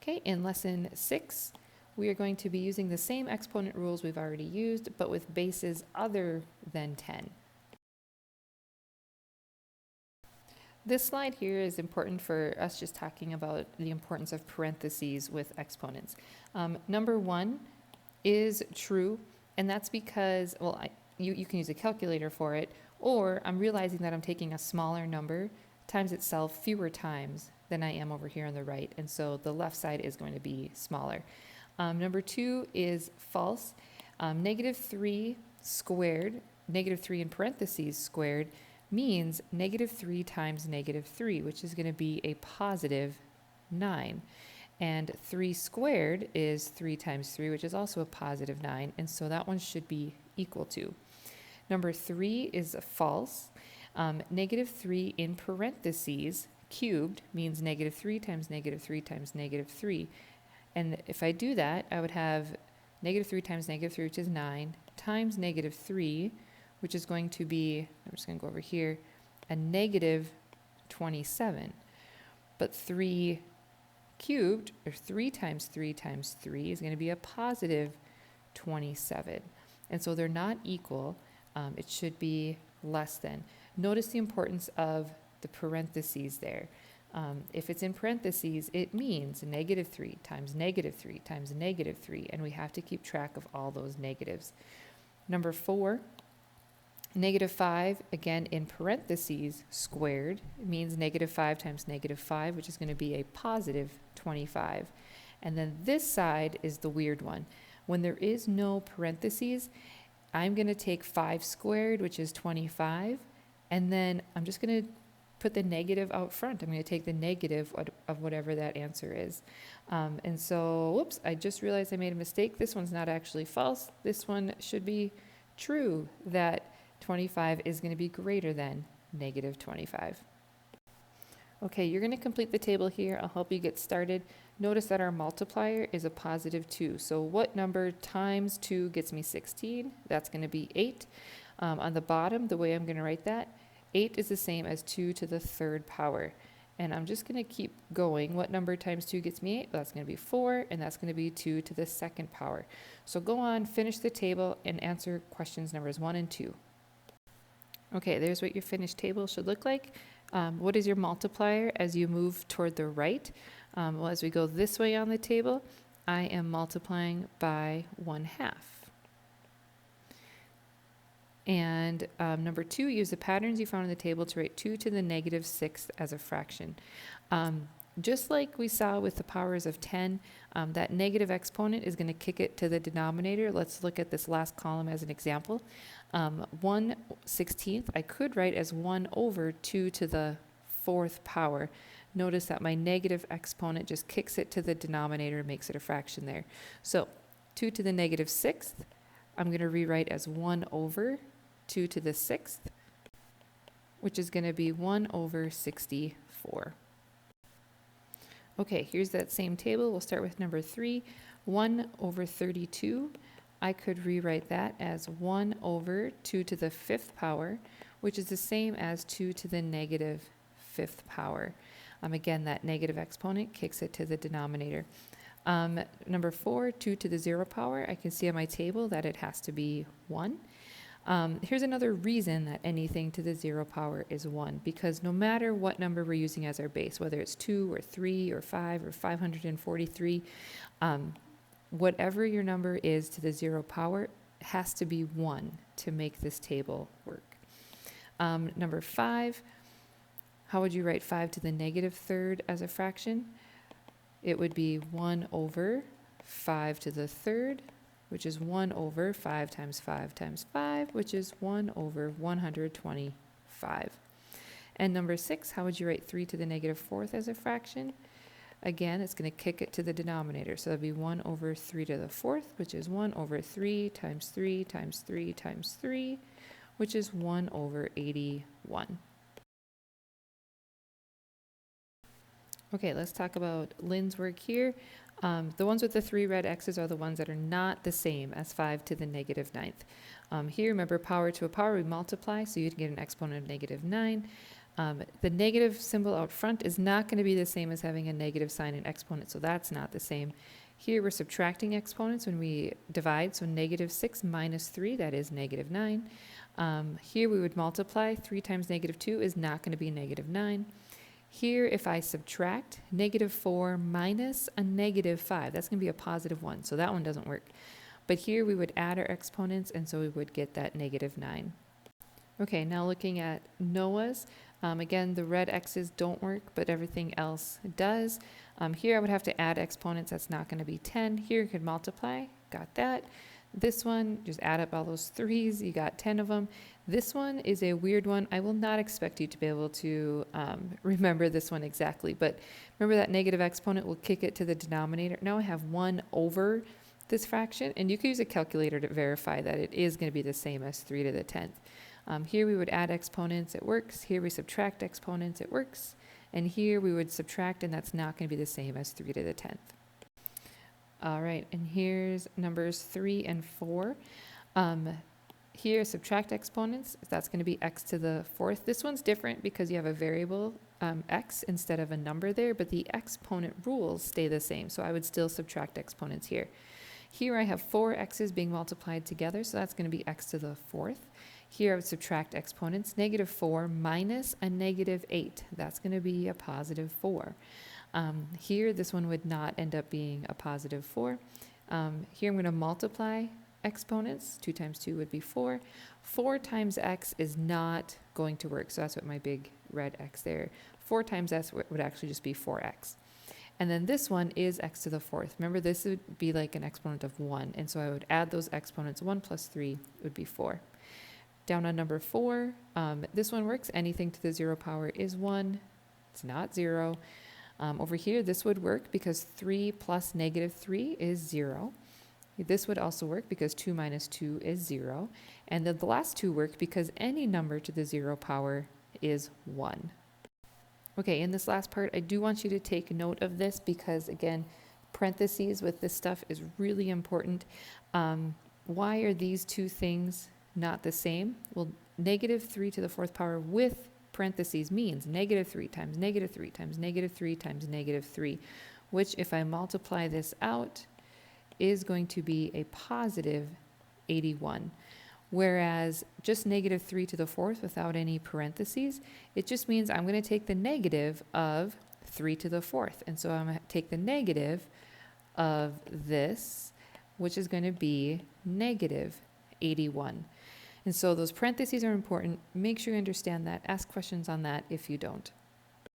Okay, in lesson 6, we are going to be using the same exponent rules we've already used, but with bases other than 10. This slide here is important for us just talking about the importance of parentheses with exponents. Number 1 is true, and that's because, well, you can use a calculator for it, or I'm realizing that I'm taking a smaller number times itself fewer times than I am over here on the right, and so the left side is going to be smaller. Number 2 is false. -3 squared, -3 in parentheses squared, means -3 times -3, which is going to be a positive 9. And 3 squared is 3 times 3, which is also a positive 9, and so that one should be equal to. Number 3 is false. -3 in parentheses cubed means -3 times -3 times -3. And if I do that, I would have -3 times -3, which is 9, times -3, which is going to be, I'm just going to go over here, a -27. But 3 cubed, or 3 times 3 times 3, is going to be a positive 27. And so they're not equal. It should be less than. Notice the importance of the parentheses there. If it's in parentheses, it means -3 times -3 times -3, and we have to keep track of all those negatives. Number 4, -5, again in parentheses, squared, means -5 times -5, which is going to be a positive 25. And then this side is the weird one. When there is no parentheses, I'm going to take 5 squared, which is 25, and then I'm just going to put the negative out front. I'm going to take the negative of whatever that answer is. And so, whoops, I just realized I made a mistake. This one's not actually false. This one should be true, that 25 is going to be greater than -25. Okay, you're going to complete the table here. I'll help you get started. Notice that our multiplier is a positive 2. So what number times 2 gets me 16? That's going to be 8. On the bottom, the way I'm going to write that, 8 is the same as 2 to the 3rd power. And I'm just going to keep going. What number times 2 gets me 8? Well, that's going to be 4, and that's going to be 2 to the 2nd power. So go on, finish the table, and answer questions numbers 1 and 2. Okay, there's what your finished table should look like. What is your multiplier as you move toward the right? Well, as we go this way on the table, I am multiplying by 1/2. And number 2, use the patterns you found in the table to write 2 to the -6th as a fraction. Just like we saw with the powers of 10, that negative exponent is going to kick it to the denominator. Let's look at this last column as an example. 1/16 I could write as 1 over 2 to the 4th power. Notice that my negative exponent just kicks it to the denominator and makes it a fraction there. So 2 to the -6th, I'm going to rewrite as 1 over 2 to the 6th, which is going to be 1 over 64. Okay, here's that same table. We'll start with number 3, 1 over 32. I could rewrite that as 1 over 2 to the 5th power, which is the same as 2 to the -5th power. Again, that negative exponent kicks it to the denominator. Number 4, 2 to the 0 power. I can see on my table that it has to be 1. Here's another reason that anything to the 0 power is 1, because no matter what number we're using as our base, whether it's 2 or 3 or 5 or 543, whatever your number is to the 0 power has to be 1 to make this table work. Number 5, how would you write 5 to the -3rd as a fraction? It would be 1 over 5 to the 3rd, which is 1 over 5 times 5 times 5, which is 1 over 125. And number 6, how would you write 3 to the -4th as a fraction? Again, it's going to kick it to the denominator. So that'd be 1 over 3 to the 4th, which is 1 over 3 times 3 times 3 times 3, which is 1 over 81. Okay, let's talk about Lynn's work here. The ones with the 3 red X's are the ones that are not the same as 5 to the -9th. Here, remember, power to a power, we multiply, so you'd get an exponent of -9. The negative symbol out front is not going to be the same as having a negative sign in exponent, so that's not the same. Here we're subtracting exponents when we divide, so negative 6 minus 3, that is negative 9. Here we would multiply. 3 times negative 2 is not going to be negative 9. Here, if I subtract negative 4 minus a negative 5, that's going to be a positive 1, so that one doesn't work. But here we would add our exponents, and so we would get that negative 9. Okay, now looking at Noah's. Again, the red X's don't work, but everything else does. Here I would have to add exponents. That's not going to be 10. Here you could multiply. Got that. This one, just add up all those 3's. You got 10 of them. This one is a weird one. I will not expect you to be able to remember this one exactly, but remember that negative exponent will kick it to the denominator. Now I have 1 over this fraction, and you can use a calculator to verify that it is going to be the same as 3 to the 10th. Here we would add exponents, it works. Here we subtract exponents, it works. And here we would subtract, and that's not going to be the same as 3 to the 10th. All right, and here's numbers 3 and 4. Here, subtract exponents, that's going to be x to the 4th. This one's different because you have a variable x instead of a number there, but the exponent rules stay the same, so I would still subtract exponents here. Here I have 4 x's being multiplied together, so that's going to be x to the 4th. Here I would subtract exponents. Negative 4 minus a negative 8. That's going to be a positive 4. Here, this one would not end up being a positive 4. Here I'm going to multiply exponents. 2 times 2 would be 4. 4 times x is not going to work, so that's what my big red x there. 4 times s would actually just be 4x. And then this one is x to the 4th. Remember, this would be like an exponent of 1, and so I would add those exponents. 1 plus 3 would be 4. Down on number 4, this one works. Anything to the 0 power is 1. It's not 0. Over here, this would work because 3 plus negative 3 is 0. This would also work because 2 minus 2 is 0. And then the last two work because any number to the 0 power is 1. Okay, in this last part, I do want you to take note of this because, again, parentheses with this stuff is really important. Why are these two things not the same? Well, negative 3 to the 4th power with parentheses means negative 3 times negative 3 times negative 3 times negative 3, which if I multiply this out is going to be a positive 81. Whereas just negative 3 to the 4th without any parentheses, it just means I'm going to take the negative of 3 to the 4th. And so I'm going to take the negative of this, which is going to be negative 81. And so those parentheses are important. Make sure you understand that. Ask questions on that if you don't.